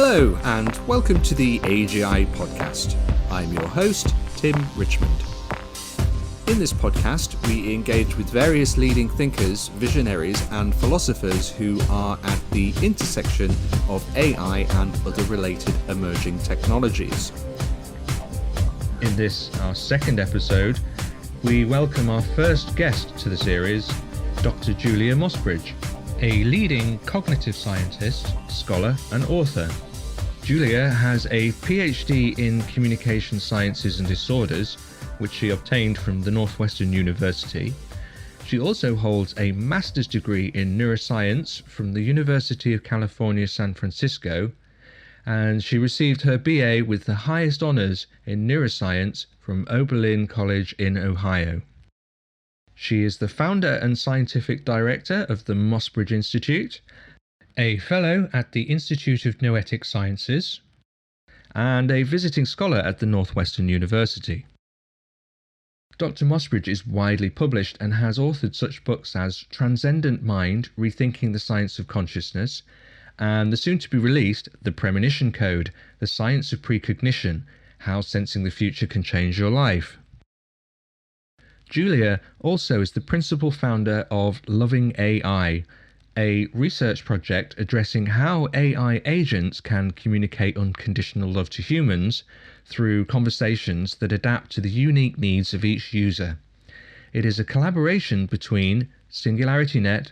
Hello and welcome to the AGI Podcast. I'm your host, Tim Richmond. In this podcast, we engage with various leading thinkers, visionaries and philosophers who are at the intersection of AI and other related emerging technologies. In this, our second episode, we welcome our first guest to the series, Dr. Julia Mossbridge, a leading cognitive scientist, scholar and author. Julia has a PhD in communication sciences and disorders, which she obtained from the Northwestern University. She also holds a master's degree in neuroscience from the University of California, San Francisco, and she received her BA with the highest honors in neuroscience from Oberlin College in Ohio. She is the founder and scientific director of the Mossbridge Institute, a fellow at the Institute of Noetic Sciences, and a visiting scholar at the Northwestern University. Dr. Mossbridge is widely published and has authored such books as Transcendent Mind, Rethinking the Science of Consciousness, and the soon-to-be-released The Premonition Code, The Science of Precognition, How Sensing the Future Can Change Your Life. Julia also is the principal founder of Loving AI, a research project addressing how AI agents can communicate unconditional love to humans through conversations that adapt to the unique needs of each user. It is a collaboration between SingularityNET,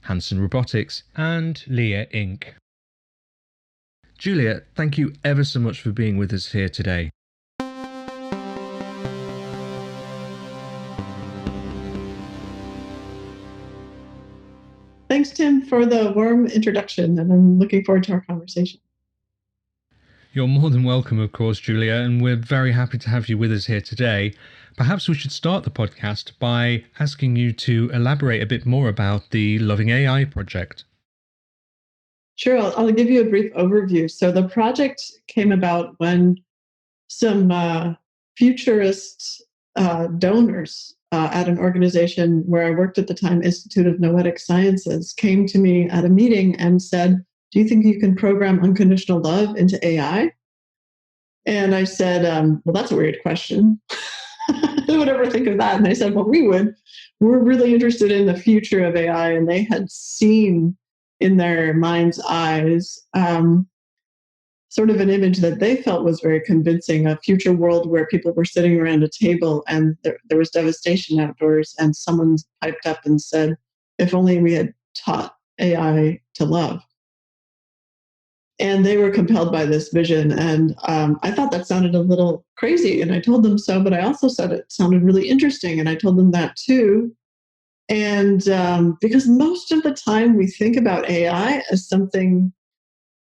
Hanson Robotics, and Lear Inc. Julia, thank you ever so much for being with us here today. Thanks, Tim, for the warm introduction, and I'm looking forward to our conversation. You're more than welcome, of course, Julia, and we're very happy to have you with us here today. Perhaps we should start the podcast by asking you to elaborate a bit more about the Loving AI project. Sure, I'll give you a brief overview. So the project came about when some futurist donors at an organization where I worked at the time, Institute of Noetic Sciences, came to me at a meeting and said, "Do you think you can program unconditional love into AI?" And I said, well, that's a weird question. Who would ever think of that? And they said, well, we would. We're really interested in the future of AI. And they had seen in their mind's eyes sort of an image that they felt was very convincing, a future world where people were sitting around a table and there was devastation outdoors, and someone piped up and said, if only we had taught AI to love. And they were compelled by this vision. And I thought that sounded a little crazy. And I told them so, but I also said it sounded really interesting. And I told them that too. And because most of the time we think about AI as something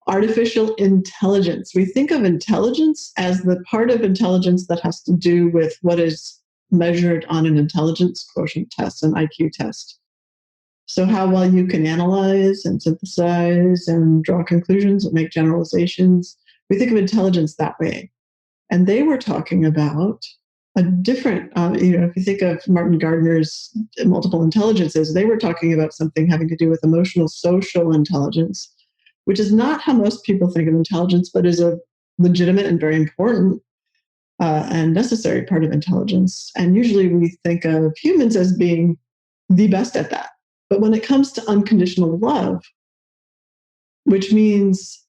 artificial intelligence. We think of intelligence as the part of intelligence that has to do with what is measured on an intelligence quotient test, an IQ test. So how well you can analyze and synthesize and draw conclusions and make generalizations. We think of intelligence that way. And they were talking about a different, if you think of Martin Gardner's multiple intelligences, they were talking about something having to do with emotional social intelligence, which is not how most people think of intelligence, but is a legitimate and very important and necessary part of intelligence. And usually we think of humans as being the best at that. But when it comes to unconditional love, which means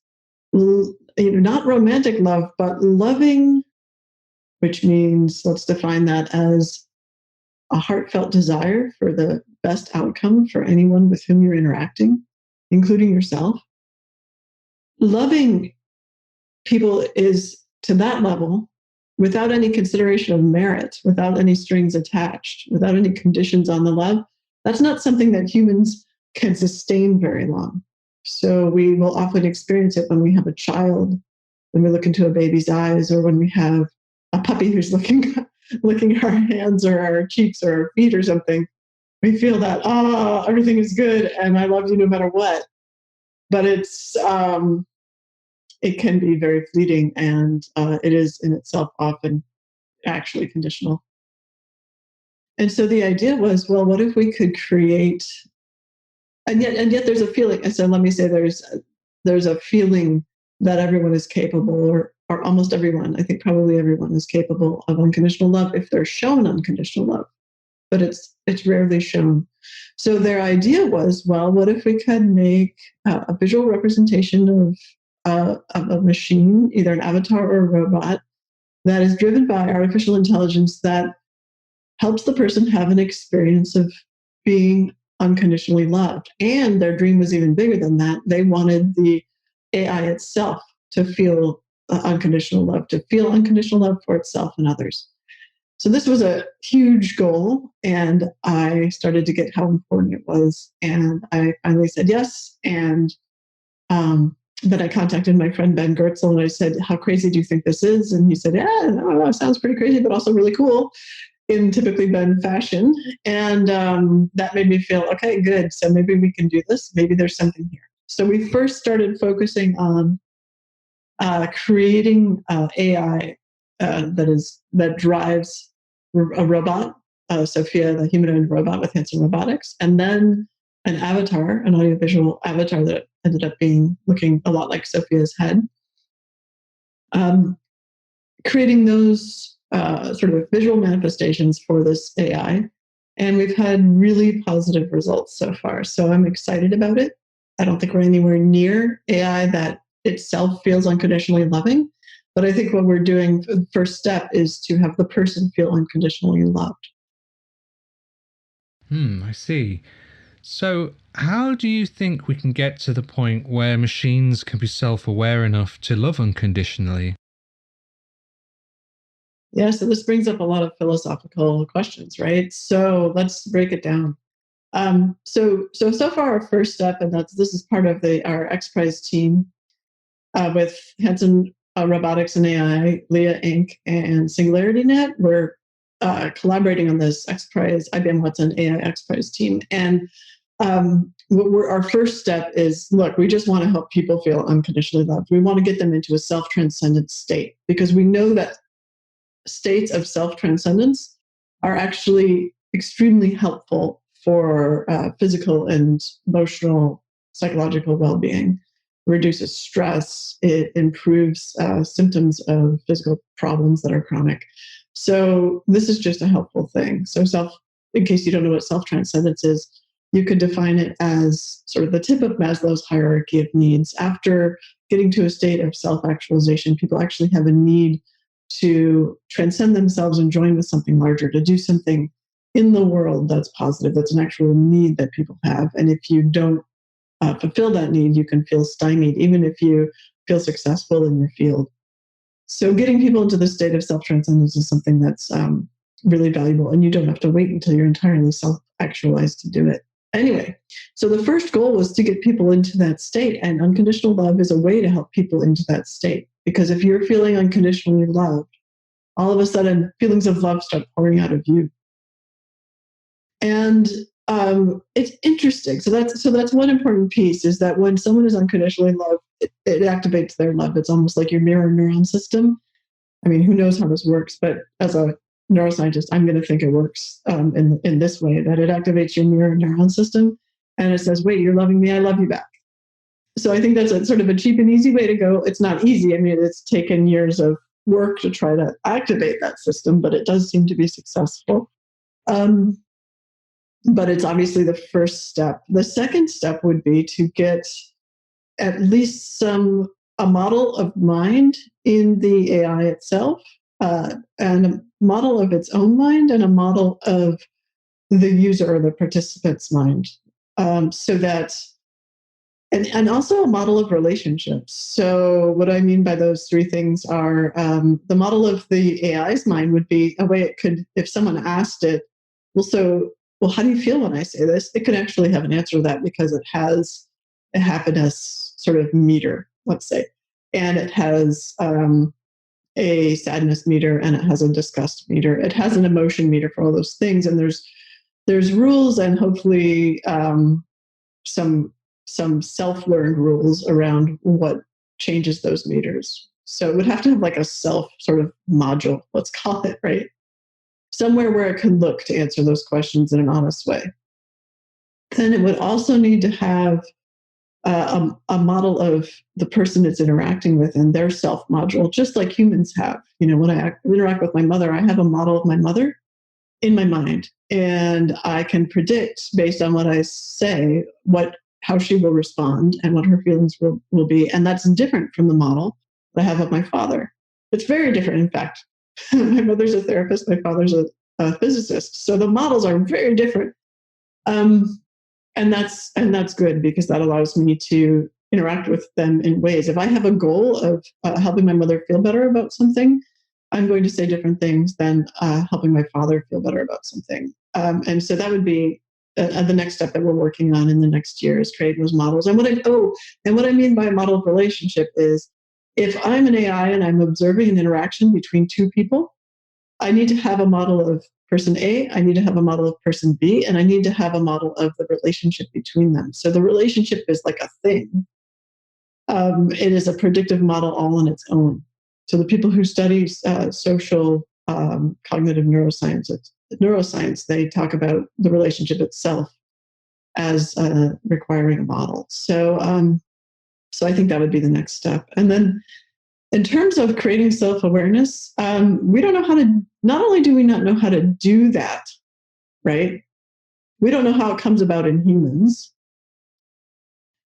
not romantic love, but loving, which means, let's define that as a heartfelt desire for the best outcome for anyone with whom you're interacting, including yourself. Loving people is to that level without any consideration of merit, without any strings attached, without any conditions on the love. That's not something that humans can sustain very long. So we will often experience it when we have a child, when we look into a baby's eyes, or when we have a puppy who's licking our hands or our cheeks or our feet or something. We feel that, everything is good and I love you no matter what. But it can be very fleeting, and it is in itself often actually conditional. And so the idea was, well, what if we could create, and yet there's a feeling. And so let me say there's a feeling that everyone is capable, or almost everyone, I think probably everyone is capable of unconditional love if they're shown unconditional love, but it's rarely shown. So their idea was, well, what if we could make a visual representation of a machine, either an avatar or a robot, that is driven by artificial intelligence that helps the person have an experience of being unconditionally loved. And their dream was even bigger than that. They wanted the AI itself to feel unconditional love, to feel unconditional love for itself and others. So this was a huge goal, and I started to get how important it was, and I finally said yes. And then I contacted my friend Ben Goertzel, and I said, "How crazy do you think this is?" And he said, "Yeah, I don't know, it sounds pretty crazy, but also really cool," in typically Ben fashion. And that made me feel, okay, good. So maybe we can do this. Maybe there's something here. So we first started focusing on creating AI that drives a robot, Sophia, the humanoid robot with Hanson Robotics, and then an avatar, an audiovisual avatar that ended up looking a lot like Sophia's head. Creating those sort of visual manifestations for this AI, and we've had really positive results so far. So I'm excited about it. I don't think we're anywhere near AI that itself feels unconditionally loving. But I think what we're doing, the first step, is to have the person feel unconditionally loved. I see. So how do you think we can get to the point where machines can be self-aware enough to love unconditionally? Yeah, so this brings up a lot of philosophical questions, right? So let's break it down. So far, our first step, and this is part of our X Prize team with Hanson Robotics and AI, Leah Inc., and SingularityNET. We're collaborating on this X Prize, IBM Watson AI X Prize team. And our first step is, look, we just want to help people feel unconditionally loved. We want to get them into a self-transcendent state, because we know that states of self-transcendence are actually extremely helpful for physical and emotional, psychological well-being. It reduces stress. It improves symptoms of physical problems that are chronic. So this is just a helpful thing. So in case you don't know what self-transcendence is, you could define it as sort of the tip of Maslow's hierarchy of needs. After getting to a state of self-actualization, people actually have a need to transcend themselves and join with something larger, to do something in the world that's positive, that's an actual need that people have. And if you don't fulfill that need, you can feel stymied, even if you feel successful in your field. So getting people into the state of self-transcendence is something that's really valuable, and you don't have to wait until you're entirely self-actualized to do it. Anyway, so the first goal was to get people into that state, and unconditional love is a way to help people into that state. Because if you're feeling unconditionally loved, all of a sudden feelings of love start pouring out of you. And it's interesting. So that's one important piece, is that when someone is unconditionally loved, it activates their love. It's almost like your mirror neuron system. I mean, who knows how this works, but as a neuroscientist, I'm going to think it works in this way, that it activates your mirror neuron system, and it says, wait, you're loving me, I love you back. So I think that's a sort of a cheap and easy way to go. It's not easy. I mean, it's taken years of work to try to activate that system, but it does seem to be successful. But it's obviously the first step. The second step would be to get at least a model of mind in the AI itself, and a model of its own mind, and a model of the user or the participant's mind, so that, and also a model of relationships. So what I mean by those three things are, the model of the AI's mind would be a way it could, if someone asked it, well, how do you feel when I say this? It could actually have an answer to that, because it has a happiness sort of meter, let's say, and it has a sadness meter, and it has a disgust meter. It has an emotion meter for all those things, and there's rules, and hopefully some self-learned rules around what changes those meters. So it would have to have like a self sort of module, let's call it, right? Somewhere where it can look to answer those questions in an honest way. Then it would also need to have a model of the person it's interacting with and their self module, just like humans have. When I interact with my mother, I have a model of my mother in my mind, and I can predict based on what I say how she will respond and what her feelings will be. And that's different from the model that I have of my father. It's very different, in fact. My mother's a therapist, my father's a physicist. So the models are very different. And that's good, because that allows me to interact with them in ways. If I have a goal of helping my mother feel better about something, I'm going to say different things than helping my father feel better about something. And so that would be the next step that we're working on in the next year, is creating those models. And what I mean by a model of relationship is, if I'm an AI and I'm observing an interaction between two people, I need to have a model of person A, I need to have a model of person B, and I need to have a model of the relationship between them. So the relationship is like a thing. It is a predictive model all on its own. So the people who study social cognitive neuroscience, they talk about the relationship itself as requiring a model. So I think that would be the next step. And then in terms of creating self-awareness, we don't know how to, not only do we not know how to do that, right? We don't know how it comes about in humans.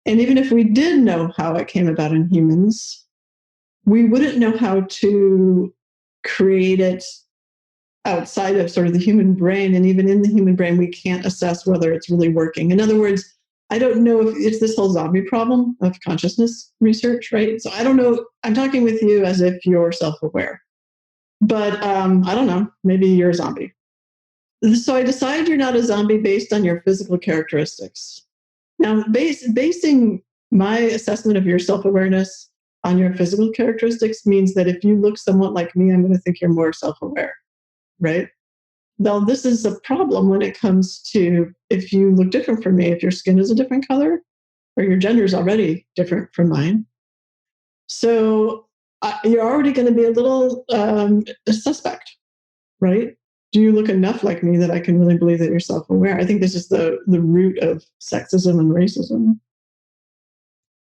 And even if we did know how it came about in humans, we wouldn't know how to create it outside of sort of the human brain. And even in the human brain, we can't assess whether it's really working. In other words, I don't know if it's this whole zombie problem of consciousness research, right? So I don't know. I'm talking with you as if you're self-aware, but I don't know. Maybe you're a zombie. So I decide you're not a zombie based on your physical characteristics. Now, basing my assessment of your self-awareness on your physical characteristics means that if you look somewhat like me, I'm going to think you're more self-aware, right? Now, this is a problem when it comes to if you look different from me, if your skin is a different color or your gender is already different from mine. So you're already going to be a little suspect, right? Do you look enough like me that I can really believe that you're self-aware? I think this is the root of sexism and racism,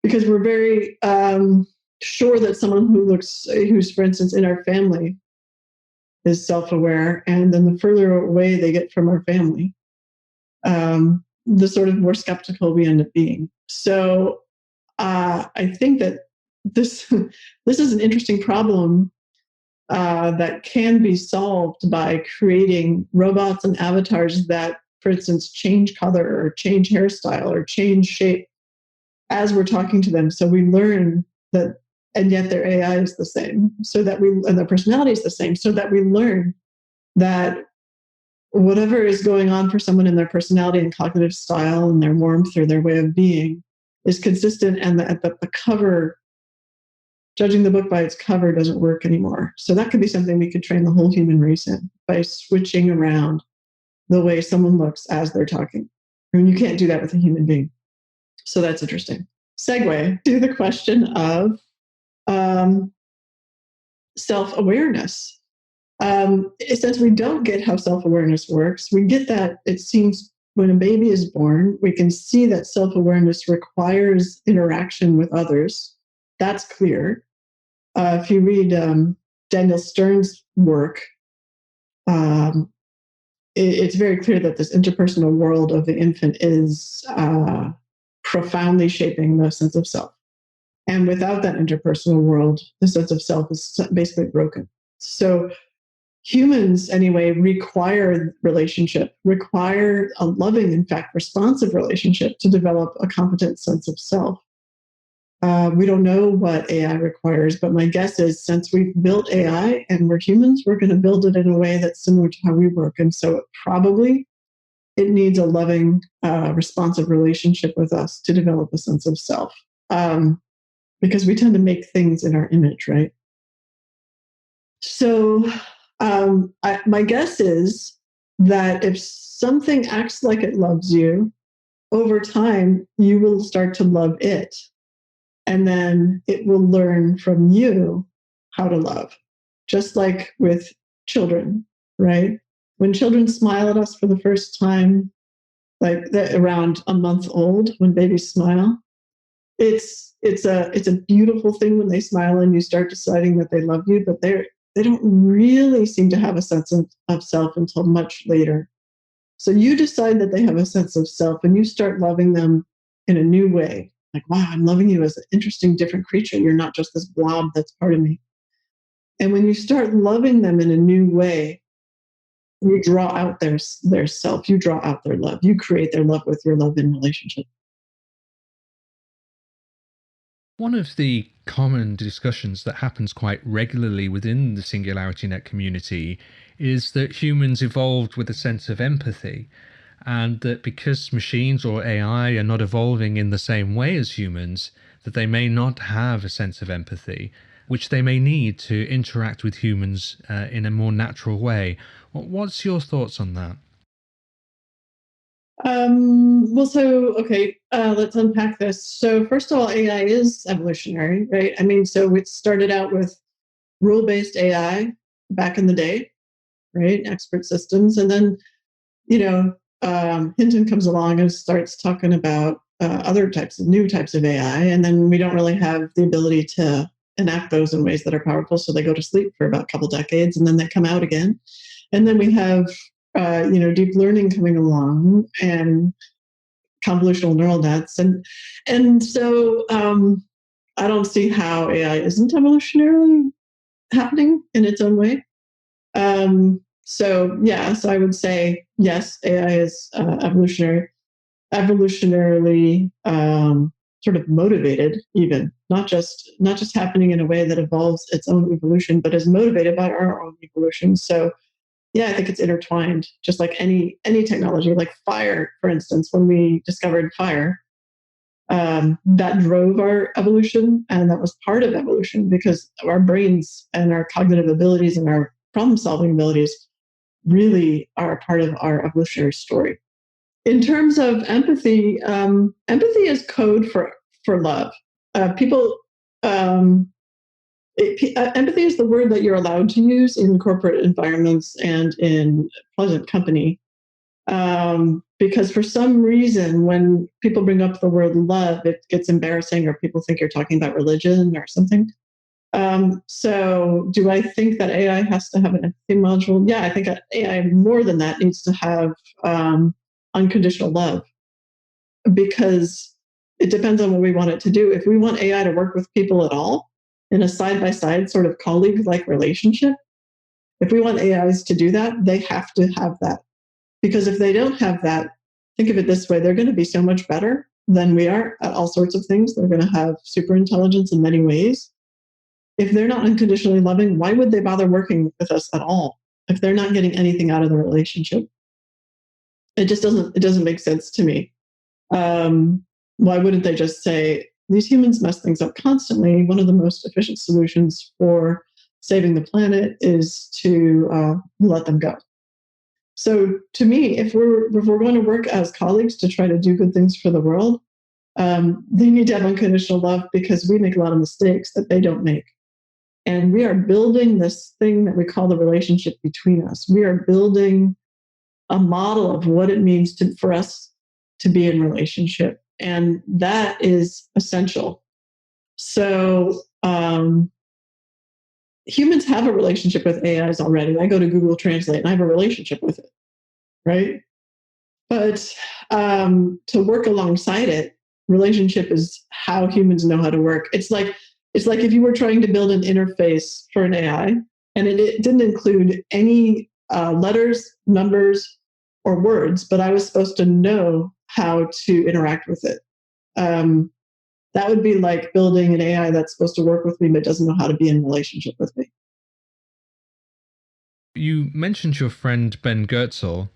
because we're very sure that someone who's, for instance, in our family is self-aware, and then the further away they get from our family, the sort of more skeptical we end up being. So I think that this is an interesting problem that can be solved by creating robots and avatars that, for instance, change color or change hairstyle or change shape as we're talking to them. So we learn that, and yet their AI is the same, and their personality is the same, so that we learn that whatever is going on for someone in their personality and cognitive style and their warmth or their way of being is consistent, and that the cover, judging the book by its cover, doesn't work anymore. So that could be something we could train the whole human race in, by switching around the way someone looks as they're talking. I mean, you can't do that with a human being. So that's interesting. Segue to the question of self-awareness. Since we don't get how self-awareness works, we get that it seems when a baby is born, we can see that self-awareness requires interaction with others. That's clear. If you read Daniel Stern's work, it's very clear that this interpersonal world of the infant is profoundly shaping the sense of self. And without that interpersonal world, the sense of self is basically broken. So humans, anyway, require relationship, require a loving, in fact, responsive relationship to develop a competent sense of self. We don't know what AI requires, but my guess is since we've built AI and we're humans, we're going to build it in a way that's similar to how we work. And so it needs a loving, responsive relationship with us to develop a sense of self. Because we tend to make things in our image, right? So my guess is that if something acts like it loves you, over time, you will start to love it. And then it will learn from you how to love, just like with children, right? When children smile at us for the first time, like around a month old, when babies smile, it's a beautiful thing when they smile and you start deciding that they love you, but they don't really seem to have a sense of self until much later. So you decide that they have a sense of self and you start loving them in a new way. Like, wow, I'm loving you as an interesting, different creature. You're not just this blob that's part of me. And when you start loving them in a new way, you draw out their self, you draw out their love, you create their love with your love in relationship. One of the common discussions that happens quite regularly within the SingularityNET community is that humans evolved with a sense of empathy, and that because machines or AI are not evolving in the same way as humans, that they may not have a sense of empathy, which they may need to interact with humans in a more natural way. What's your thoughts on that? Okay, let's unpack this. So first of all, AI is evolutionary, right? I mean, so it started out with rule-based AI back in the day, right? Expert systems. And then, Hinton comes along and starts talking about new types of AI. And then we don't really have the ability to enact those in ways that are powerful. So they go to sleep for about a couple decades and then they come out again. And then we have, deep learning coming along and convolutional neural nets. And so I don't see how AI isn't evolutionarily happening in its own way. So I would say, yes, AI is evolutionarily sort of motivated, even not just happening in a way that involves its own evolution, but is motivated by our own evolution. So yeah, I think it's intertwined, just like any technology, like fire, for instance. When we discovered fire, that drove our evolution, and that was part of evolution because our brains and our cognitive abilities and our problem-solving abilities really are a part of our evolutionary story. In terms of empathy, empathy is code for love. Empathy is the word that you're allowed to use in corporate environments and in pleasant company. Because for some reason, when people bring up the word love, it gets embarrassing or people think you're talking about religion or something. So do I think that AI has to have an empathy module? Yeah, I think AI more than that needs to have unconditional love, because it depends on what we want it to do. If we want AI to work with people at all in a side-by-side sort of colleague-like relationship, if we want AIs to do that, they have to have that. Because if they don't have that, think of it this way, they're going to be so much better than we are at all sorts of things. They're going to have super intelligence in many ways. If they're not unconditionally loving, why would they bother working with us at all if they're not getting anything out of the relationship? It doesn't make sense to me. Why wouldn't they just say, these humans mess things up constantly. One of the most efficient solutions for saving the planet is to let them go. So to me, if we're going to work as colleagues to try to do good things for the world, they need to have unconditional love, because we make a lot of mistakes that they don't make. And we are building this thing that we call the relationship between us. We are building a model of what it means for us to be in relationship. And that is essential. So humans have a relationship with AIs already. I go to Google Translate and I have a relationship with it, right? But to work alongside it, relationship is how humans know how to work. It's like if you were trying to build an interface for an AI and it didn't include any letters, numbers, or words, but I was supposed to know how to interact with it. That would be like building an AI that's supposed to work with me but doesn't know how to be in relationship with me. You mentioned your friend Ben Goertzel.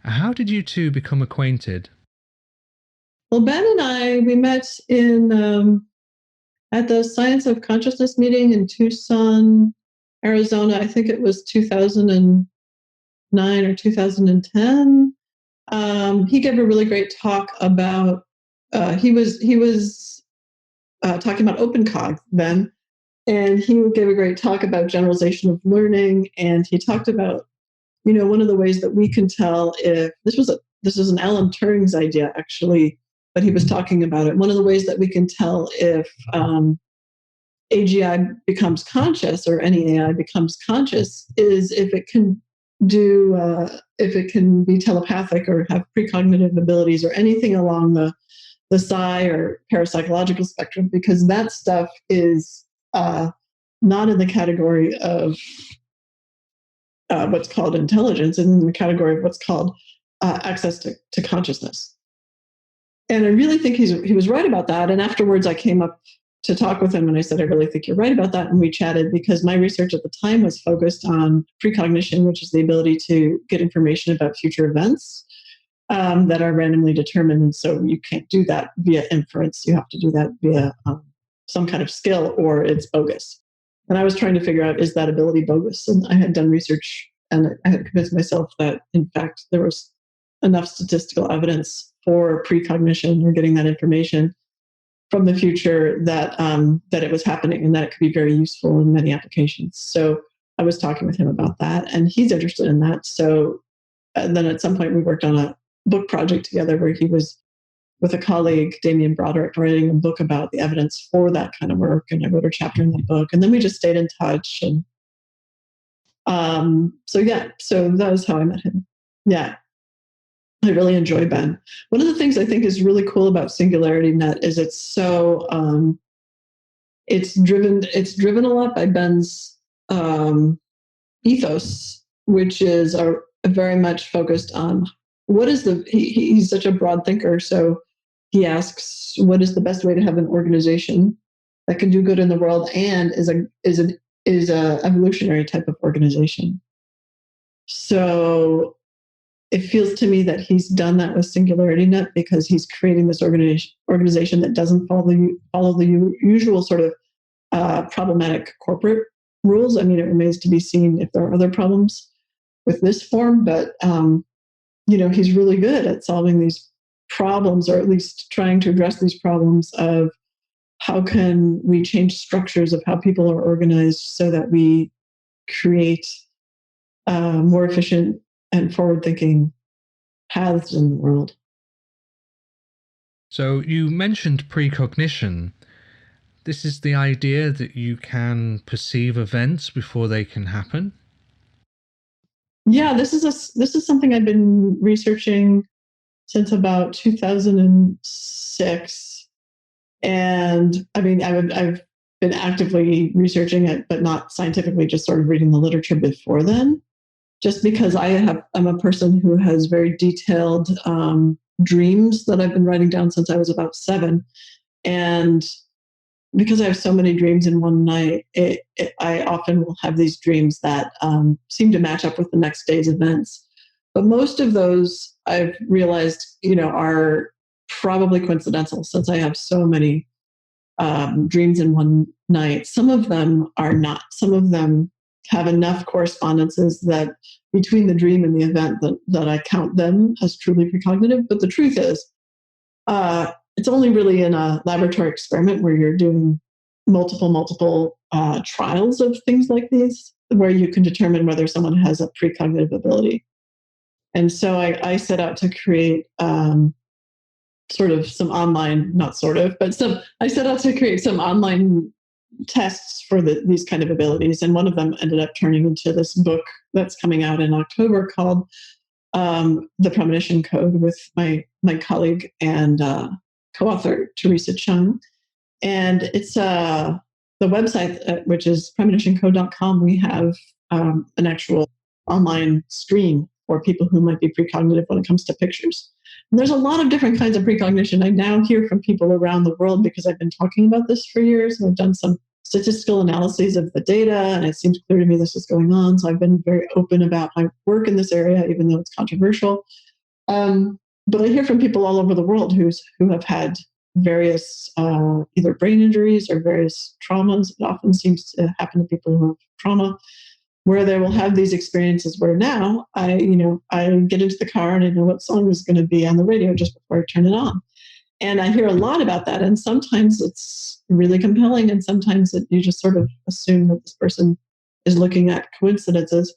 How did you two become acquainted? Well, Ben and we met in at the Science of Consciousness meeting in Tucson, Arizona. I think it was 2009 or 2010. He gave a really great talk about. He was talking about OpenCog then, and he gave a great talk about generalization of learning. And he talked about, one of the ways that we can tell if this was an Alan Turing's idea, actually, but he was talking about it. One of the ways that we can tell if AGI becomes conscious, or any AI becomes conscious, is if it can be telepathic or have precognitive abilities or anything along the psi or parapsychological spectrum, because that stuff is not in the category of what's called intelligence, and in the category of what's called access to consciousness. And I really think he was right about that. And afterwards, I came up to talk with him, and I said, I really think you're right about that. And we chatted, because my research at the time was focused on precognition, which is the ability to get information about future events that are randomly determined. And so you can't do that via inference. You have to do that via some kind of skill, or it's bogus. And I was trying to figure out, is that ability bogus? And I had done research, and I had convinced myself that, in fact, there was enough statistical evidence for precognition, or getting that information from the future, that it was happening, and that it could be very useful in many applications. So I was talking with him about that, and he's interested in that. So then at some point we worked on a book project together, where he was with a colleague, Damien Broderick, writing a book about the evidence for that kind of work. And I wrote a chapter in that book, and then we just stayed in touch. And so that was how I met him. Yeah. I really enjoy Ben. One of the things I think is really cool about SingularityNET is it's so it's driven a lot by Ben's ethos, which is very much focused on what is he's such a broad thinker. So he asks, what is the best way to have an organization that can do good in the world and is a evolutionary type of organization? So it feels to me that he's done that with SingularityNET, because he's creating this organization that doesn't follow the usual sort of problematic corporate rules. I mean, it remains to be seen if there are other problems with this form, but he's really good at solving these problems, or at least trying to address these problems of how can we change structures of how people are organized so that we create more efficient and forward-thinking paths in the world. So you mentioned precognition. This is the idea that you can perceive events before they can happen? Yeah, this is something I've been researching since about 2006. And I mean, I've been actively researching it, but not scientifically, just sort of reading the literature before then. Just because I'm a person who has very detailed dreams that I've been writing down since I was about 7. And because I have so many dreams in one night, I often will have these dreams that seem to match up with the next day's events. But most of those, I've realized, are probably coincidental, since I have so many dreams in one night. Some of them are not. Some of them have enough correspondences that between the dream and the event that I count them as truly precognitive. But the truth is, it's only really in a laboratory experiment where you're doing multiple trials of things like these, where you can determine whether someone has a precognitive ability. And so I set out to create sort of some online, not sort of, but I set out to create some online tests for these kind of abilities. And one of them ended up turning into this book that's coming out in October called The Premonition Code, with my colleague and co-author Teresa Chung. And it's the website, which is premonitioncode.com. We have an actual online screen for people who might be precognitive when it comes to pictures. And there's a lot of different kinds of precognition. I now hear from people around the world, because I've been talking about this for years, and I've done some statistical analyses of the data, and it seems clear to me this is going on. So I've been very open about my work in this area, even though it's controversial. But I hear from people all over the world who have had various either brain injuries or various traumas. It often seems to happen to people who have trauma, where they will have these experiences where now I get into the car and I know what song is going to be on the radio just before I turn it on. And I hear a lot about that. And sometimes it's really compelling, and sometimes you just sort of assume that this person is looking at coincidences.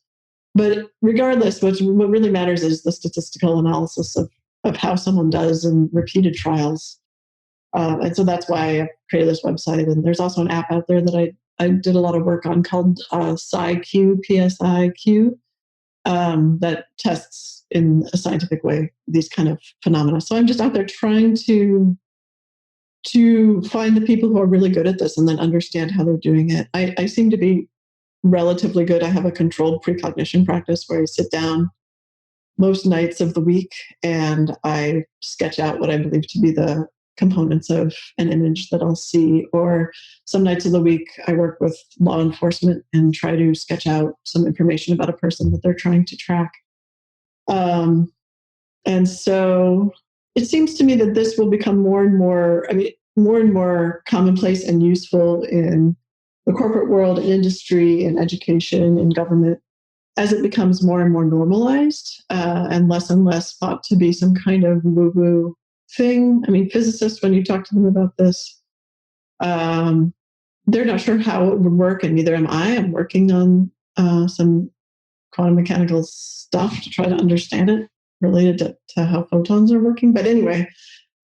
But regardless, what really matters is the statistical analysis of of how someone does in repeated trials. And so that's why I created this website. And there's also an app out there that I did a lot of work on called PSIQ, PSIQ, that tests in a scientific way these kind of phenomena. So I'm just out there trying to find the people who are really good at this and then understand how they're doing it. I seem to be relatively good. I have a controlled precognition practice where I sit down most nights of the week and I sketch out what I believe to be the components of an image that I'll see. Or some nights of the week, I work with law enforcement and try to sketch out some information about a person that they're trying to track. And so it seems to me that this will become more and more commonplace and useful in the corporate world, in industry, in education, in government, as it becomes more and more normalized and less thought to be some kind of woo-woo thing. I mean, physicists, when you talk to them about this, they're not sure how it would work, and neither am I. I'm working on some quantum mechanical stuff to try to understand it related to how photons are working. But anyway,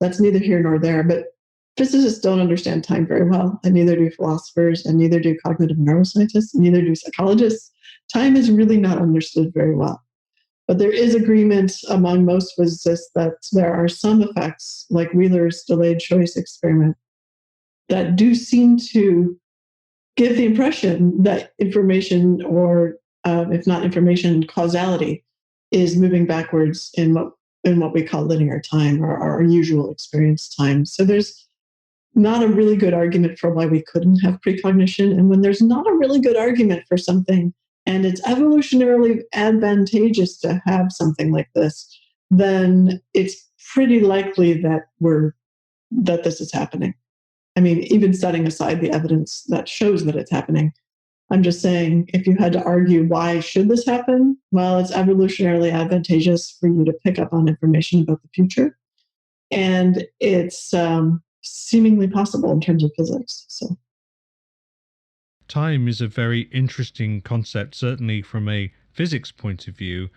that's neither here nor there. But physicists don't understand time very well, and neither do philosophers, and neither do cognitive neuroscientists, and neither do psychologists. Time is really not understood very well. But there is agreement among most physicists that there are some effects, like Wheeler's delayed choice experiment, that do seem to give the impression that information, or if not information, causality, is moving backwards in what we call linear time, or our usual experience time. So there's not a really good argument for why we couldn't have precognition. And when there's not a really good argument for something, and it's evolutionarily advantageous to have something like this, then it's pretty likely that this is happening. I mean, even setting aside the evidence that shows that it's happening, I'm just saying, if you had to argue why should this happen, well, it's evolutionarily advantageous for you to pick up on information about the future. And it's seemingly possible in terms of physics. So time is a very interesting concept, certainly from a physics point of view.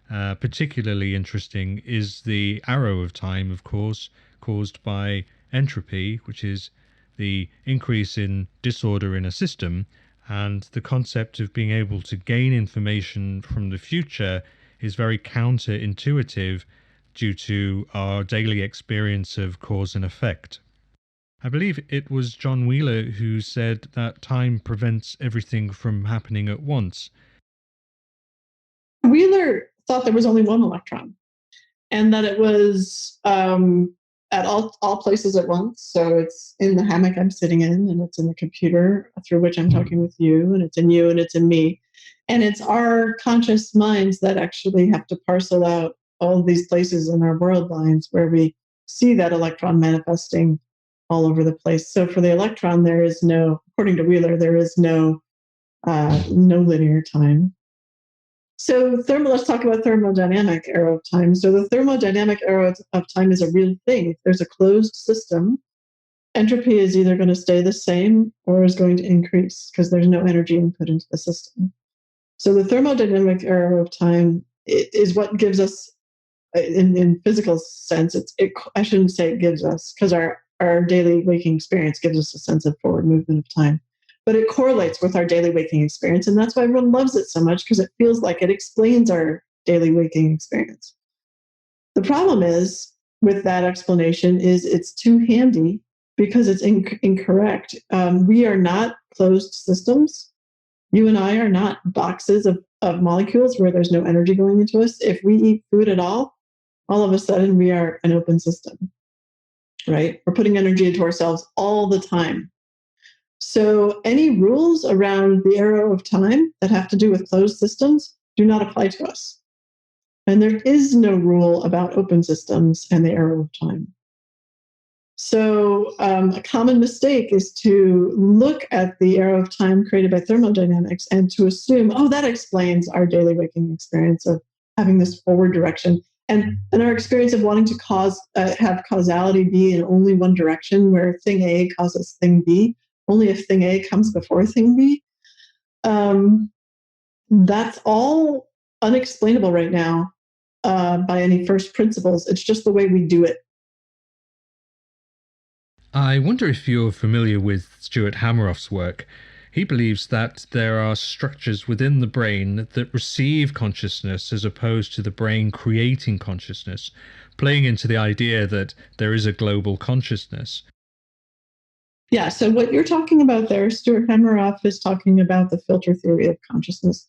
Particularly interesting is the arrow of time, of course, caused by entropy, which is the increase in disorder in a system. And the concept of being able to gain information from the future is very counterintuitive due to our daily experience of cause and effect. I believe it was John Wheeler who said that time prevents everything from happening at once. Wheeler thought there was only one electron, and that it was at all places at once. So it's in the hammock I'm sitting in, and it's in the computer through which I'm talking with you, and it's in you, and it's in me. And it's our conscious minds that actually have to parcel out all of these places in our world lines where we see that electron manifesting all over the place. So for the electron, there is no, according to Wheeler, there is no linear time. So let's talk about thermodynamic arrow of time. So the thermodynamic arrow of time is a real thing. If there's a closed system, entropy is either going to stay the same or is going to increase because there's no energy input into the system. So the thermodynamic arrow of time is what gives us, in physical sense, I shouldn't say it gives us, because our daily waking experience gives us a sense of forward movement of time. But it correlates with our daily waking experience. And that's why everyone loves it so much, because it feels like it explains our daily waking experience. The problem is with that explanation is it's too handy because it's incorrect. We are not closed systems. You and I are not boxes of molecules where there's no energy going into us. If we eat food at all of a sudden we are an open system, right? We're putting energy into ourselves all the time. So any rules around the arrow of time that have to do with closed systems do not apply to us. And there is no rule about open systems and the arrow of time. So a common mistake is to look at the arrow of time created by thermodynamics and to assume, that explains our daily waking experience of having this forward direction. And our experience of wanting to have causality be in only one direction, where thing A causes thing B, only if thing A comes before thing B. That's all unexplainable right now. by any first principles. It's just the way we do it. I wonder if you're familiar with Stuart Hameroff's work. He believes that there are structures within the brain that receive consciousness as opposed to the brain creating consciousness, playing into the idea that there is a global consciousness. Yeah, so what you're talking about there, Stuart Hameroff is talking about the filter theory of consciousness.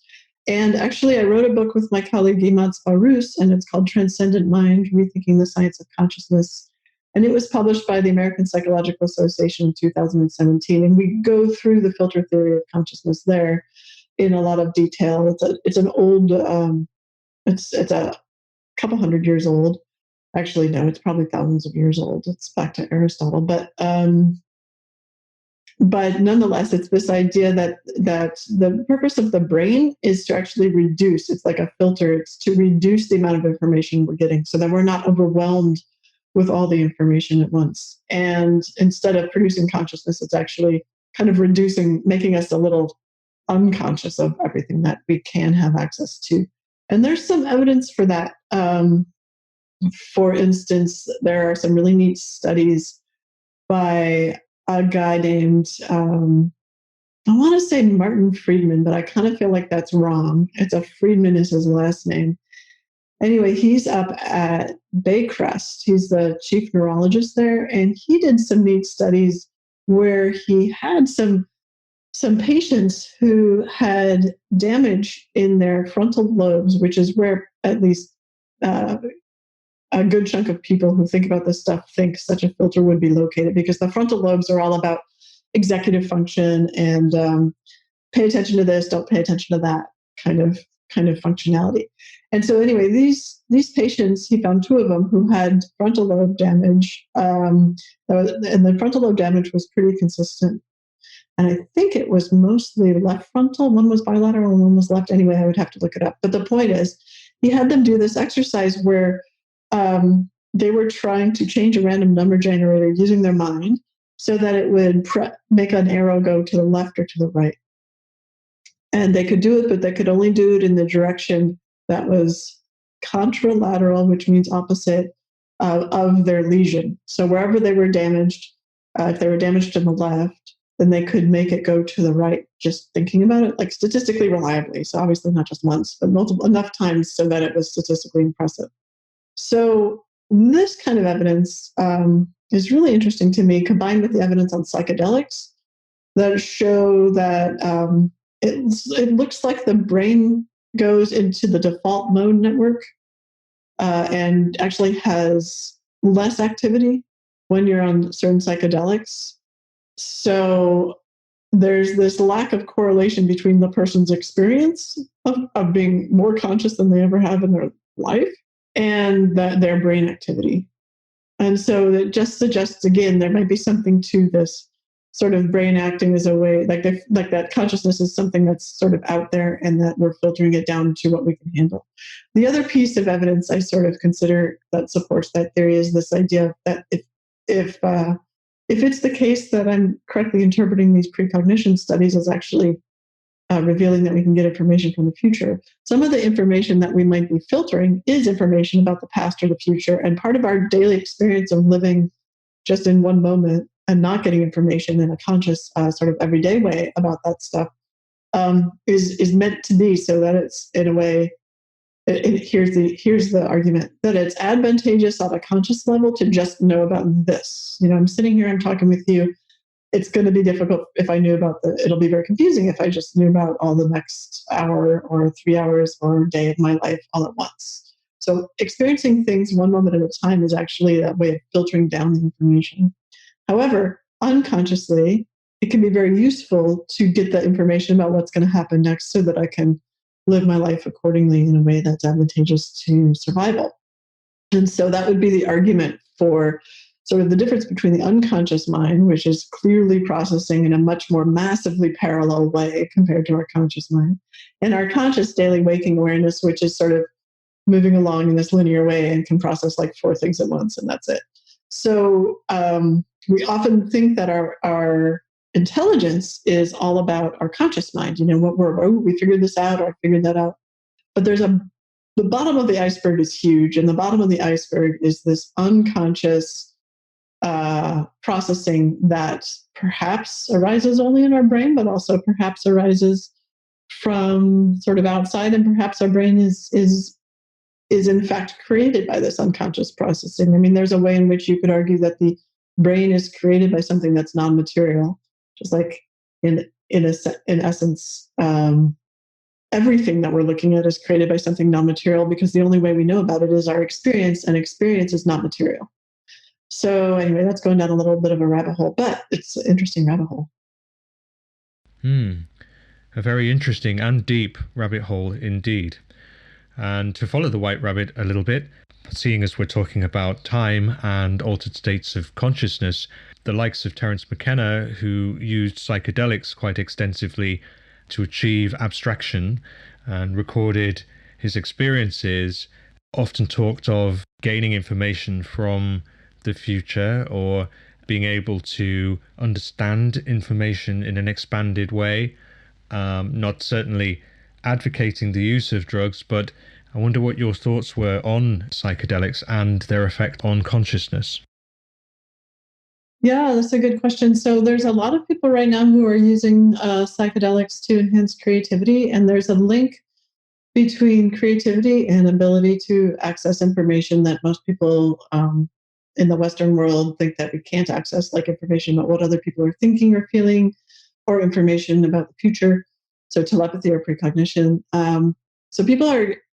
And actually, I wrote a book with my colleague Imad Sparus, and it's called Transcendent Mind, Rethinking the Science of Consciousness. And it was published by the American Psychological Association in 2017. And we go through the filter theory of consciousness there in a lot of detail. It's an old, it's a couple hundred years old. Actually, no, it's probably thousands of years old. It's back to Aristotle. But nonetheless, it's this idea that the purpose of the brain is to actually reduce. It's like a filter. It's to reduce the amount of information we're getting so that we're not overwhelmed with all the information at once. And instead of producing consciousness, it's actually kind of reducing, making us a little unconscious of everything that we can have access to. And there's some evidence for that. For instance, there are some really neat studies by a guy named, I want to say Martin Friedman, but I kind of feel like that's wrong. Friedman is his last name. Anyway, he's up at Baycrest. He's the chief neurologist there, and he did some neat studies where he had some patients who had damage in their frontal lobes, which is where at least a good chunk of people who think about this stuff think such a filter would be located, because the frontal lobes are all about executive function and pay attention to this, don't pay attention to that kind of functionality. And so anyway, these patients, he found 2 of them who had frontal lobe damage, and the frontal lobe damage was pretty consistent. And I think it was mostly left frontal. One was bilateral and one was left. Anyway, I would have to look it up. But the point is, he had them do this exercise where they were trying to change a random number generator using their mind so that it would make an arrow go to the left or to the right. And they could do it, but they could only do it in the direction that was contralateral, which means opposite of their lesion. So wherever they were damaged, if they were damaged in the left, then they could make it go to the right, just thinking about it, like statistically reliably. So obviously not just once, but enough times so that it was statistically impressive. So this kind of evidence is really interesting to me, combined with the evidence on psychedelics that show that it looks like the brain goes into the default mode network and actually has less activity when you're on certain psychedelics. So there's this lack of correlation between the person's experience of being more conscious than they ever have in their life and their brain activity. And so it just suggests, again, there might be something to this sort of brain acting as a way, like that consciousness is something that's sort of out there and that we're filtering it down to what we can handle. The other piece of evidence I sort of consider that supports that theory is this idea that if it's the case that I'm correctly interpreting these precognition studies as actually revealing that we can get information from the future, some of the information that we might be filtering is information about the past or the future. And part of our daily experience of living just in one moment and not getting information in a conscious sort of everyday way about that stuff is meant to be so that it's, in a way, here's the argument, that it's advantageous on a conscious level to just know about this. You know, I'm sitting here, I'm talking with you. It's going to be difficult if I knew about it'll be very confusing if I just knew about all the next hour or 3 hours or day of my life all at once. So experiencing things one moment at a time is actually a way of filtering down the information. However, unconsciously, it can be very useful to get the information about what's going to happen next so that I can live my life accordingly in a way that's advantageous to survival. And so that would be the argument for sort of the difference between the unconscious mind, which is clearly processing in a much more massively parallel way compared to our conscious mind, and our conscious daily waking awareness, which is sort of moving along in this linear way and can process like 4 things at once, and that's it. So we often think that our intelligence is all about our conscious mind. You know, we figured this out, or I figured that out. But there's the bottom of the iceberg is huge, and the bottom of the iceberg is this unconscious processing that perhaps arises only in our brain, but also perhaps arises from sort of outside, and perhaps our brain is in fact created by this unconscious processing. I mean, there's a way in which you could argue that the brain is created by something that's non-material, just like in essence, everything that we're looking at is created by something non-material, because the only way we know about it is our experience, and experience is not material. So anyway, that's going down a little bit of a rabbit hole, but it's an interesting rabbit hole. A very interesting and deep rabbit hole indeed. And to follow the white rabbit a little bit, seeing as we're talking about time and altered states of consciousness, the likes of Terence McKenna, who used psychedelics quite extensively to achieve abstraction and recorded his experiences, often talked of gaining information from the future or being able to understand information in an expanded way. Not certainly advocating the use of drugs, but I wonder what your thoughts were on psychedelics and their effect on consciousness. Yeah, that's a good question. So there's a lot of people right now who are using psychedelics to enhance creativity, and there's a link between creativity and ability to access information that most people in the Western world think that we can't access, like information about what other people are thinking or feeling, or information about the future. So telepathy or precognition. So people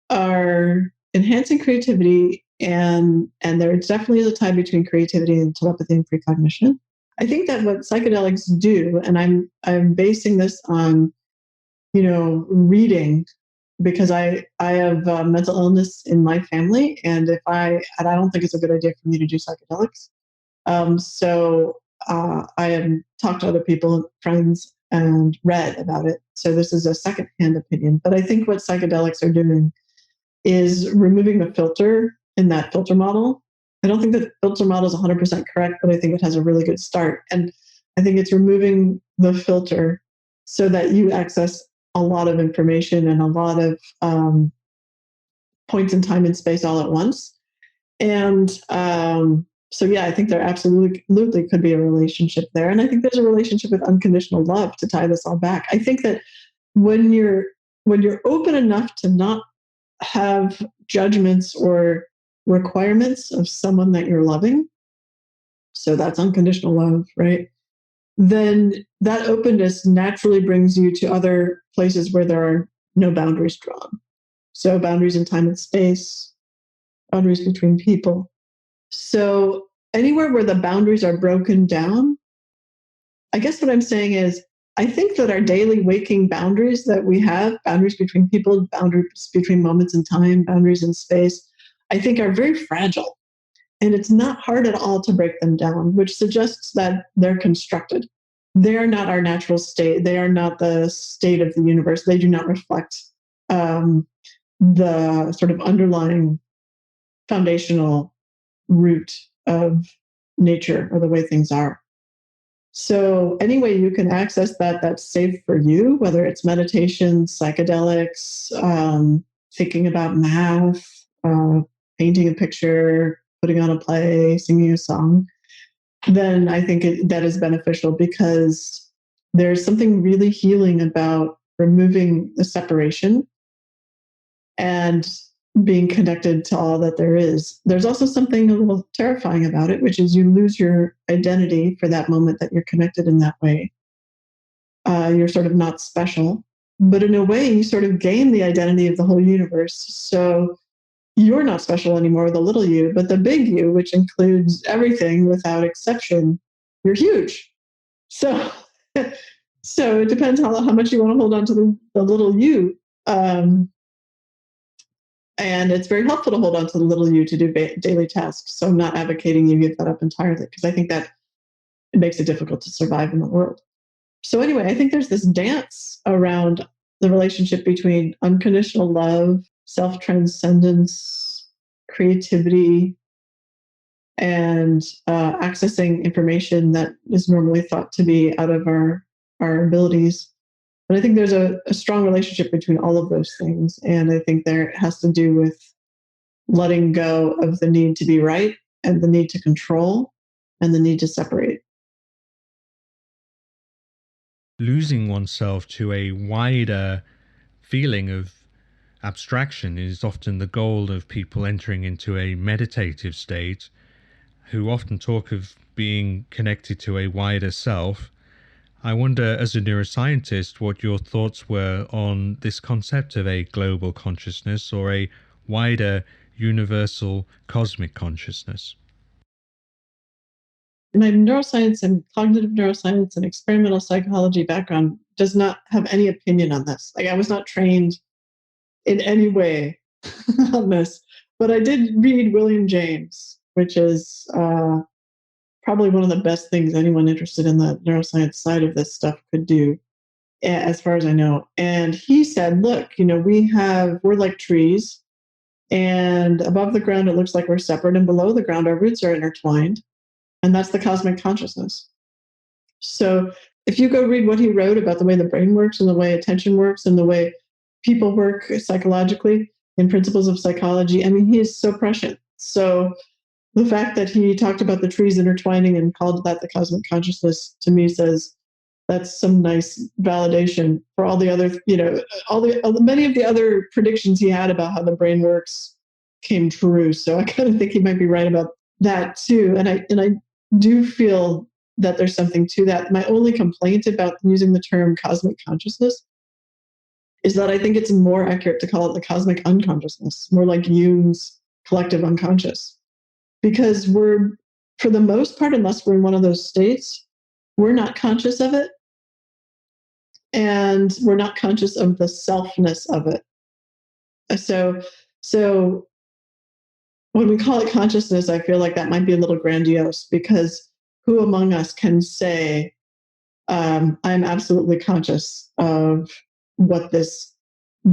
are enhancing creativity, and there definitely is a tie between creativity and telepathy and precognition. I think that what psychedelics do, and I'm basing this on, reading, because I have mental illness in my family, and I don't think it's a good idea for me to do psychedelics. So I have talked to other people, friends, and read about it. So this is a secondhand opinion. But I think what psychedelics are doing is removing the filter in that filter model. I don't think that the filter model is 100% correct, but I think it has a really good start. And I think it's removing the filter so that you access a lot of information and a lot of points in time and space all at once. And so, yeah, I think there absolutely could be a relationship there. And I think there's a relationship with unconditional love to tie this all back. I think that when you're open enough to not have judgments or requirements of someone that you're loving, so that's unconditional love, right? Then that openness naturally brings you to other places where there are no boundaries drawn. So boundaries in time and space, boundaries between people. So anywhere where the boundaries are broken down, I guess what I'm saying is, I think that our daily waking boundaries that we have, boundaries between people, boundaries between moments in time, boundaries in space, I think are very fragile. And it's not hard at all to break them down, which suggests that they're constructed. They are not our natural state. They are not the state of the universe. They do not reflect the sort of underlying foundational root of nature or the way things are. So any way you can access that that's safe for you, whether it's meditation, psychedelics, thinking about math, painting a picture, putting on a play, singing a song, then I think that is beneficial, because there's something really healing about removing the separation and being connected to all that there is. There's also something a little terrifying about it, which is you lose your identity for that moment that you're connected in that way. You're sort of not special, but in a way you sort of gain the identity of the whole universe. So you're not special anymore, the little you, but the big you, which includes everything without exception, you're huge. So it depends how much you want to hold on to the little you. And it's very helpful to hold on to the little you to do daily tasks. So I'm not advocating you give that up entirely, because I think that it makes it difficult to survive in the world. So anyway, I think there's this dance around the relationship between unconditional love, self-transcendence, creativity, and accessing information that is normally thought to be out of our abilities. And I think there's a strong relationship between all of those things. And I think there it has to do with letting go of the need to be right and the need to control and the need to separate. Losing oneself to a wider feeling of abstraction is often the goal of people entering into a meditative state, who often talk of being connected to a wider self. I wonder, as a neuroscientist, what your thoughts were on this concept of a global consciousness or a wider universal cosmic consciousness. My neuroscience and cognitive neuroscience and experimental psychology background does not have any opinion on this. Like, I was not trained in any way on this, but I did read William James, which is probably one of the best things anyone interested in the neuroscience side of this stuff could do, as far as I know. And he said, look, we're like trees, and above the ground, it looks like we're separate, and below the ground, our roots are intertwined. And that's the cosmic consciousness. So if you go read what he wrote about the way the brain works and the way attention works and the way people work psychologically in principles of psychology, I mean, he is so prescient. So the fact that he talked about the trees intertwining and called that the cosmic consciousness, to me, says that's some nice validation for all the other, many of the other predictions he had about how the brain works came true. So I kind of think he might be right about that too. And I do feel that there's something to that. My only complaint about using the term cosmic consciousness is that I think it's more accurate to call it the cosmic unconsciousness, more like Jung's collective unconscious. Because we're, for the most part, unless we're in one of those states, we're not conscious of it. And we're not conscious of the selfness of it. So when we call it consciousness, I feel like that might be a little grandiose, because who among us can say, I'm absolutely conscious of what this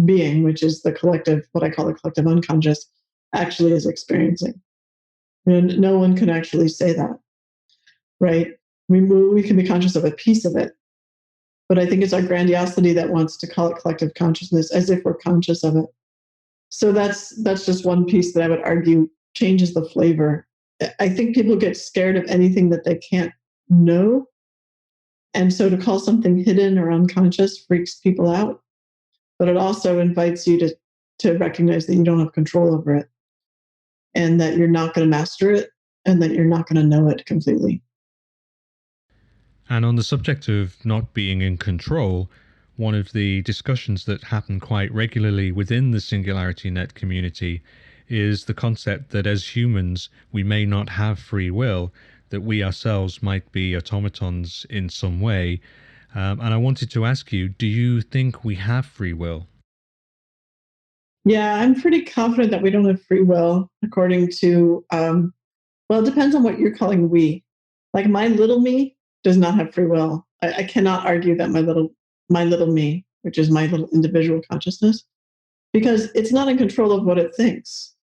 being, which is the collective, what I call the collective unconscious, actually is experiencing? And no one can actually say that, right? We can be conscious of a piece of it, but I think it's our grandiosity that wants to call it collective consciousness as if we're conscious of it. So that's just one piece that I would argue changes the flavor. I think people get scared of anything that they can't know. And so to call something hidden or unconscious freaks people out. But it also invites you to recognize that you don't have control over it, and that you're not going to master it, and that you're not going to know it completely. And on the subject of not being in control, one of the discussions that happen quite regularly within the SingularityNET community is the concept that as humans, we may not have free will, that we ourselves might be automatons in some way. And I wanted to ask you, do you think we have free will? Yeah, I'm pretty confident that we don't have free will, according to, it depends on what you're calling we. Like, my little me does not have free will. I cannot argue that my little me, which is my little individual consciousness, because it's not in control of what it thinks.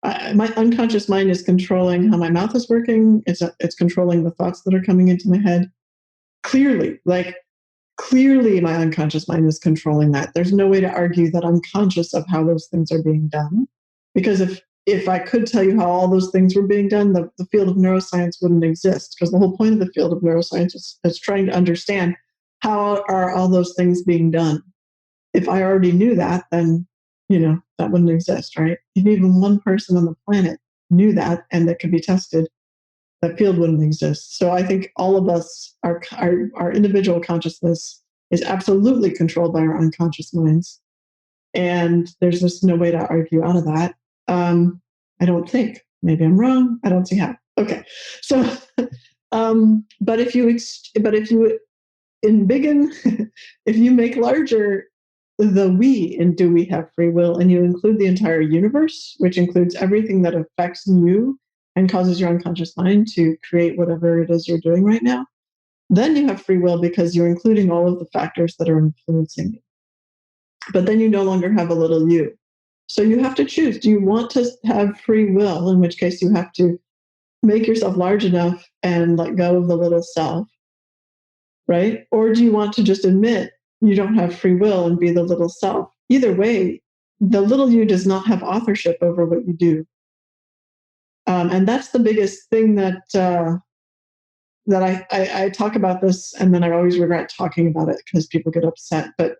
My unconscious mind is controlling how my mouth is working. It's controlling the thoughts that are coming into my head. Clearly, my unconscious mind is controlling that. There's no way to argue that I'm conscious of how those things are being done. Because if I could tell you how all those things were being done, the field of neuroscience wouldn't exist. Because the whole point of the field of neuroscience is trying to understand how are all those things being done. If I already knew that, then that wouldn't exist, right? If even one person on the planet knew that and that could be tested, that field wouldn't exist. So I think all of us, our individual consciousness is absolutely controlled by our unconscious minds. And there's just no way to argue out of that. I don't think. Maybe I'm wrong. I don't see how. Okay. So, but if you embiggen, if you make larger the we in do we have free will, and you include the entire universe, which includes everything that affects you and causes your unconscious mind to create whatever it is you're doing right now, then you have free will because you're including all of the factors that are influencing you. But then you no longer have a little you. So you have to choose. Do you want to have free will, in which case you have to make yourself large enough and let go of the little self, right? Or do you want to just admit you don't have free will and be the little self. Either way, the little you does not have authorship over what you do. And that's the biggest thing that I talk about this, and then I always regret talking about it because people get upset. But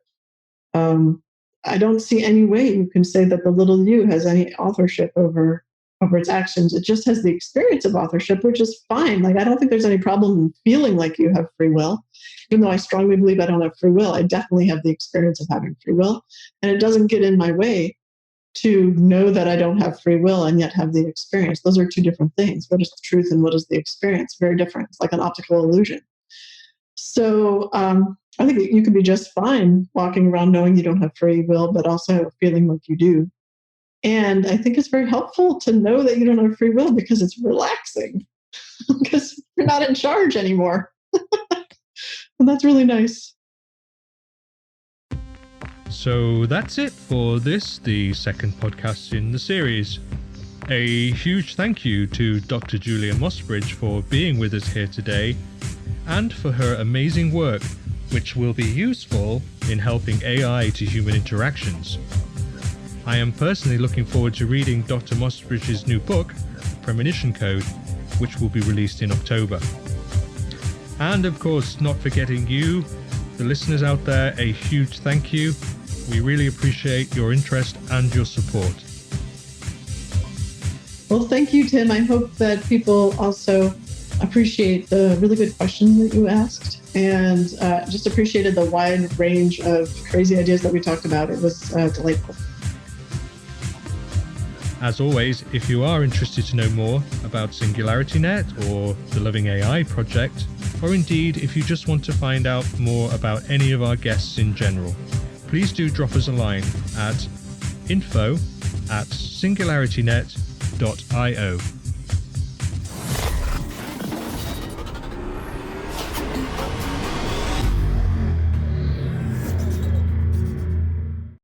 I don't see any way you can say that the little you has any authorship over its actions. It just has the experience of authorship, which is fine. Like, I don't think there's any problem in feeling like you have free will. Even though I strongly believe I don't have free will, I definitely have the experience of having free will. And it doesn't get in my way to know that I don't have free will and yet have the experience. Those are two different things. What is the truth and what is the experience? Very different. It's like an optical illusion. So I think you could be just fine walking around knowing you don't have free will, but also feeling like you do. And I think it's very helpful to know that you don't have free will because it's relaxing, because you're not in charge anymore. And that's really nice. So that's it for this, the second podcast in the series. A huge thank you to Dr. Julia Mossbridge for being with us here today, and for her amazing work, which will be useful in helping AI to human interactions. I am personally looking forward to reading Dr. Mossbridge's new book, Premonition Code, which will be released in October. And of course, not forgetting you, the listeners out there, a huge thank you. We really appreciate your interest and your support. Well, thank you, Tim. I hope that people also appreciate the really good questions that you asked, and just appreciated the wide range of crazy ideas that we talked about. It was delightful. As always, if you are interested to know more about SingularityNET or the Loving AI project, or indeed if you just want to find out more about any of our guests in general, please do drop us a line at info@singularitynet.io.